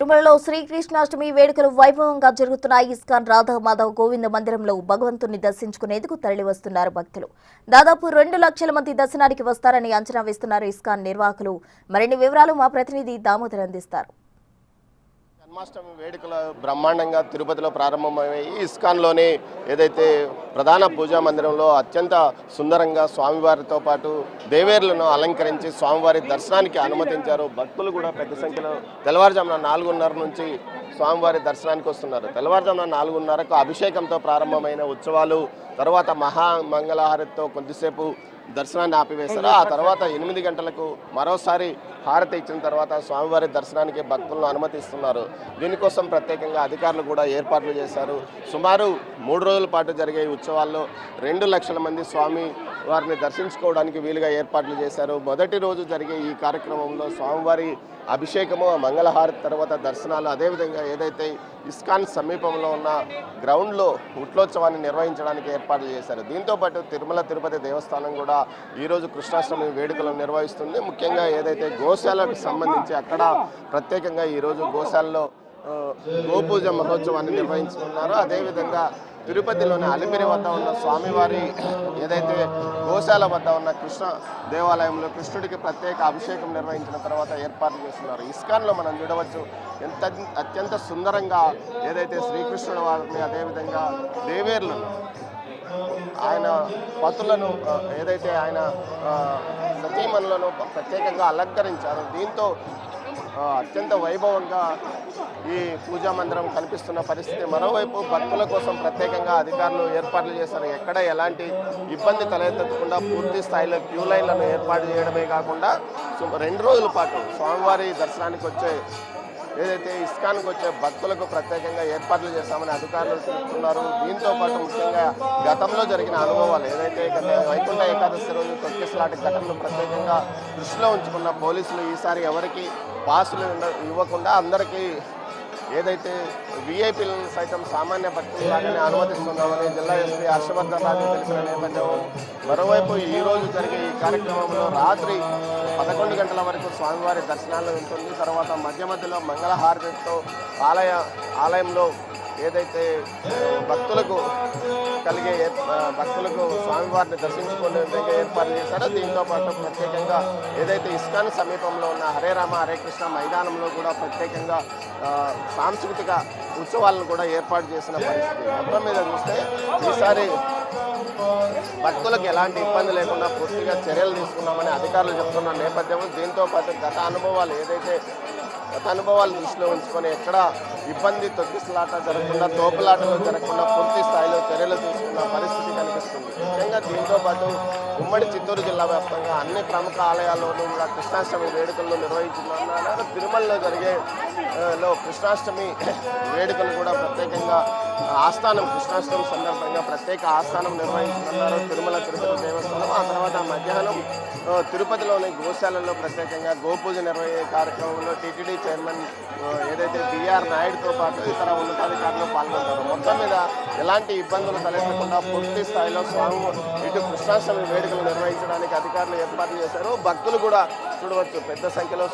తిరుమలలో శ్రీకృష్ణాష్టమి వేడుకలు వైభవంగా జరుగుతున్నాయి. ఇస్కాన్ రాధా మాధవ్ గోవింద మందిరంలో భగవంతుని దర్శించుకునేందుకు తరలివస్తున్నారు భక్తులు. దాదాపు 2 లక్షల మంది దర్శనానికి వస్తారని అంచనా వేస్తున్నారు ఇస్కాన్ నిర్వాహకులు. మరిన్ని వివరాలు మా ప్రతినిధి దామోదర్ అందిస్తారు. జన్మాష్టమి వేడుకలు బ్రహ్మాండంగా తిరుపతిలో ప్రారంభమయ్యాయి. ఇస్కాన్లోని ఏదైతే ప్రధాన పూజా మందిరంలో అత్యంత సుందరంగా స్వామివారితో పాటు దేవేర్లను అలంకరించి స్వామివారి దర్శనానికి అనుమతించారు. భక్తులు కూడా పెద్ద సంఖ్యలో తెల్లవారుజామున 4:30 నుంచి స్వామివారి దర్శనానికి వస్తున్నారు. తెల్లవారుజామున 4:30కు అభిషేకంతో ప్రారంభమైన ఉత్సవాలు తర్వాత మహామంగళహారతితో కొద్దిసేపు దర్శనాన్ని ఆపివేశారు. ఆ తర్వాత 8 గంటలకు మరోసారి హారతి ఇచ్చిన తర్వాత స్వామివారి దర్శనానికి భక్తులను అనుమతిస్తున్నారు. దీనికోసం ప్రత్యేకంగా అధికారులు కూడా ఏర్పాట్లు చేశారు. సుమారు 3 రోజుల పాటు జరిగే ఈ ఉత్సవాల్లో 2 లక్షల మంది స్వామి వారిని దర్శించుకోవడానికి వీలుగా ఏర్పాట్లు చేశారు. మొదటి రోజు జరిగే ఈ కార్యక్రమంలో స్వామివారి అభిషేకము, మంగళహారతి తర్వాత దర్శనాలు, అదేవిధంగా ఏదైతే ఇస్కాన్ సమీపంలో ఉన్న గ్రౌండ్లో ఉట్లోత్సవాన్ని నిర్వహించడానికి ఏర్పాట్లు చేశారు. దీంతోపాటు తిరుమల తిరుపతి దేవస్థానం కూడా ఈరోజు కృష్ణాష్టమి వేడుకలను నిర్వహిస్తుంది. ముఖ్యంగా ఏదైతే గోశాలకు సంబంధించి అక్కడ ప్రత్యేకంగా ఈరోజు గోశాలలో గోపూజ మహోత్సవాన్ని నిర్వహించుకున్నారు. అదేవిధంగా తిరుపతిలోని అలిపిరి వద్ద ఉన్న స్వామివారి ఏదైతే గోశాల వద్ద ఉన్న కృష్ణ దేవాలయంలో కృష్ణుడికి ప్రత్యేక అభిషేకం నిర్వహించిన తర్వాత ఏర్పాట్లు చేస్తున్నారు. ఇస్కాన్లో మనం చూడవచ్చు అత్యంత సుందరంగా ఏదైతే శ్రీకృష్ణుడు వారిని అదేవిధంగా దేవేర్లను ఆయన పతులను ఏదైతే ఆయన సతీమణులను ప్రత్యేకంగా అలంకరించారు. దీంతో అత్యంత వైభవంగా ఈ పూజా మందిరం కనిపిస్తున్న పరిస్థితి. మరోవైపు భక్తుల కోసం ప్రత్యేకంగా అధికారులు ఏర్పాట్లు చేశారు. ఎక్కడ ఎలాంటి ఇబ్బంది తలెత్తకుండా పూర్తి స్థాయిలో క్యూ లైన్లను ఏర్పాటు చేయడమే కాకుండా 2 రోజుల పాటు స్వామివారి దర్శనానికి వచ్చే ఏదైతే ఇస్కాన్కి వచ్చే భక్తులకు ప్రత్యేకంగా ఏర్పాట్లు చేస్తామని అధికారులు తెలుపుతున్నారు. దీంతో పాటు ముఖ్యంగా గతంలో జరిగిన అనుభవాలు ఏదైతే వైకుంఠ ఏకాదశి రోజు తొక్కిసలాట ఘటనను ప్రత్యేకంగా దృష్టిలో ఉంచుకున్న పోలీసులు ఈసారి ఎవరికి పాసులు ఇవ్వకుండా అందరికీ ఏదైతే వీఐపీలను సైతం సామాన్య భక్తులలాగానే అనుమతిస్తున్నామని జిల్లా ఎస్పీ హర్షవర్ధన్ రాజు తెలిసిన నేపథ్యం. మరోవైపు ఈరోజు జరిగే ఈ కార్యక్రమంలో రాత్రి 11 గంటల వరకు స్వామివారి దర్శనాలు ఉంటుంది. తర్వాత మధ్యలో మంగళహారతితో ఆలయంలో ఏదైతే భక్తులకు స్వామివారిని దర్శించుకునే విధంగా ఏర్పాటు చేశారో దీంతో పాటు ప్రత్యేకంగా ఏదైతే ఇస్కాన్ సమీపంలో ఉన్న హరే రామ హరే కృష్ణ మైదానంలో కూడా ప్రత్యేకంగా సాంస్కృతిక ఉత్సవాలను కూడా ఏర్పాటు చేసిన పరిస్థితి. మొత్తం మీద చూస్తే ఈసారి భక్తులకు ఎలాంటి ఇబ్బంది లేకుండా పూర్తిగా చర్యలు తీసుకున్నామని అధికారులు చెప్తున్న నేపథ్యం. దీంతో పాటు గత అనుభవాలు దృష్టిలో ఉంచుకొని ఎక్కడ ఇబ్బంది తొక్కిసలాట జరగకుండా తోపులాటలు జరగకుండా పూర్తి స్థాయిలో చర్యలు తీసుకున్న పరిస్థితి కనిపిస్తుంది. ముఖ్యంగా దీంతో పాటు ఉమ్మడి చిత్తూరు జిల్లా వ్యాప్తంగా అన్ని ప్రముఖ ఆలయాల్లోనూ కూడా కృష్ణాష్టమి వేడుకలను నిర్వహించుతున్నారు. తిరుమలలో జరిగే కృష్ణాష్టమి వేడుకలు కూడా ప్రత్యేకంగా ఆస్థానం కృష్ణాష్టమి సందర్భంగా ప్రత్యేక ఆస్థానం నిర్వహించుతున్నారు తిరుమల తిరుపతి దేవస్థానం. ఆ తర్వాత మధ్యాహ్నం తిరుపతిలోని గోశాలలో ప్రత్యేకంగా గోపూజ నిర్వహించే కార్యక్రమంలో టీటీడీ చైర్మన్ ఏదైతే బిఆర్ నాయుడుతో పాటు ఇతర ఉన్నతాధికారులు పాల్గొంటారు. మొత్తం మీద ఎలాంటి ఇబ్బందులు తలెత్తకుండా పూర్తి స్థాయిలో ఇటు కృష్ణాష్టమి వేడుకలు నిర్వహించడానికి అధికారులు ఏర్పాట్లు చేశారు. భక్తులు కూడా చూడవచ్చు పెద్ద సంఖ్యలో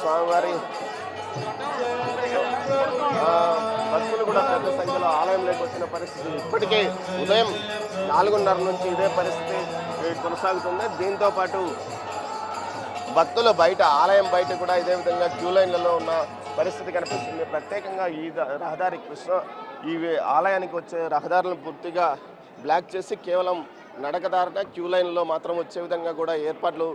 ఆలయంలోకి వచ్చిన పరిస్థితి. ఇప్పటికే ఉదయం 4:30 నుంచి ఇదే పరిస్థితి కొనసాగుతుంది. దీంతో పాటు భక్తులు ఆలయం బయట కూడా ఇదే విధంగా క్యూ లైన్లలో ఉన్న పరిస్థితి కనిపిస్తుంది. ప్రత్యేకంగా ఈ రహదారి ఈ ఆలయానికి వచ్చే రహదారులను పూర్తిగా బ్లాక్ చేసి కేవలం నడకదారున క్యూ లైన్లో మాత్రం వచ్చే విధంగా కూడా ఏర్పాట్లు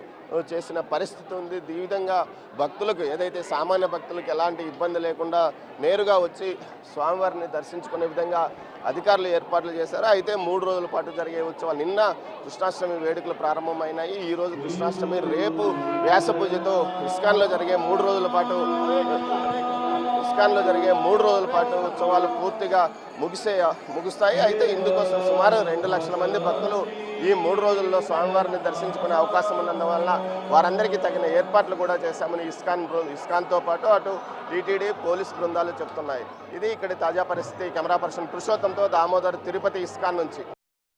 చేసిన పరిస్థితి ఉంది. ఈ విధంగా భక్తులకు ఏదైతే సామాన్య భక్తులకు ఎలాంటి ఇబ్బంది లేకుండా నేరుగా వచ్చి స్వామివారిని దర్శించుకునే విధంగా అధికారులు ఏర్పాట్లు చేశారు. అయితే 3 రోజుల పాటు జరిగే ఉత్సవాలు నిన్న కృష్ణాష్టమి వేడుకలు ప్రారంభమైనాయి. ఈరోజు కృష్ణాష్టమి, రేపు వ్యాస పూజతో ఇస్కాన్లో జరిగే 3 రోజుల పాటు ఉత్సవాలు పూర్తిగా ముగుస్తాయి. అయితే ఇందుకోసం సుమారు 2 లక్షల మంది భక్తులు ఈ 3 రోజుల్లో స్వామివారిని దర్శించుకునే అవకాశం ఉన్నందువల్ల వారందరికీ తగిన ఏర్పాట్లు కూడా చేశామని ఇస్కాన్తో పాటు అటు టీటీడీ పోలీస్ బృందాలు చెప్తున్నాయి. ఇది ఇక్కడి తాజా పరిస్థితి. కెమెరా పర్సన్ పురుషోత్తంతో దామోదర్, తిరుపతి ఇస్కాన్ నుంచి.